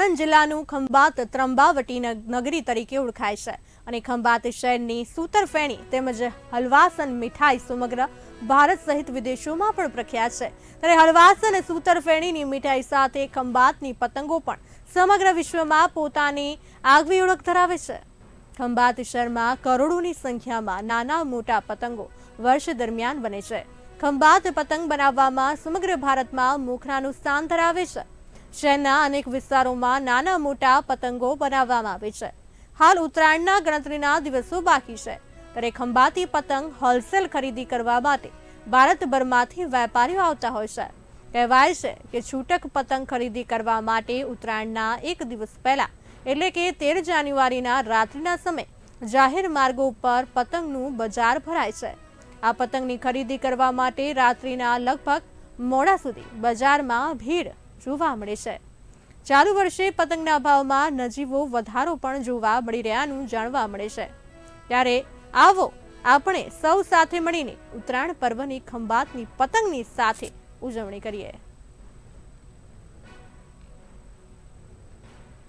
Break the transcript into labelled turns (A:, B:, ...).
A: સાણંદ જિલ્લાનું ખંભાત ત્રંબાવટી નગરી તરીકે ઓળખાય છે અને ખંભાત શહેરની સૂતરફેણી તેમજ હલવાસન મીઠાઈ સમગ્ર ભારત સહિત વિદેશોમાં પણ પ્રખ્યાત છે। ત્યારે હલવાસ અને સૂતરફેણીની મીઠાઈ સાથે ખંભાતની પતંગો પણ સમગ્ર વિશ્વમાં પોતાની આગવી ઓળખ ધરાવે છે। ખંભાત શહેરમાં કરોડોની સંખ્યામાં નાના મોટા પતંગો વર્ષ દરમિયાન બને છે। ખંભાત પતંગ બનાવવામાં સમગ્ર ભારતમાં મોખરાનું સ્થાન ધરાવે છે। શહેરના અનેક વિસ્તારોમાં નાના મોટા પતંગો બનાવવામાં આવે છે। હાલ ઉત્તરાયણના ગણતરીના દિવસો બાકી છે, ત્યારે ખંભાતી પતંગ હોલસેલ ખરીદી કરવા માટે ભારતભરમાંથી વેપારીઓ આવતા હોય છે। કહેવાય છે કે છૂટક પતંગ ખરીદી કરવા માટે ઉત્તરાયણના એક દિવસ પહેલા એટલે કે 13 જાન્યુઆરીના રાત્રિના સમયે જાહેર માર્ગો ઉપર પતંગનું બજાર ભરાય છે। આ પતંગની ખરીદી કરવા માટે રાત્રિના લગભગ મોડા સુધી બજારમાં ભીડ જોવા મળે છે। ચાલુ વર્ષે પતંગના ભાવમાં નજીવો વધારો પણ જોવા મળી રહ્યાનું જાણવા મળે છે। ત્યારે આવો આપણે સૌ સાથે મળીને ઉત્તરાયણ પર્વની ખંભાતની પતંગની સાથે ઉજવણી કરીએ।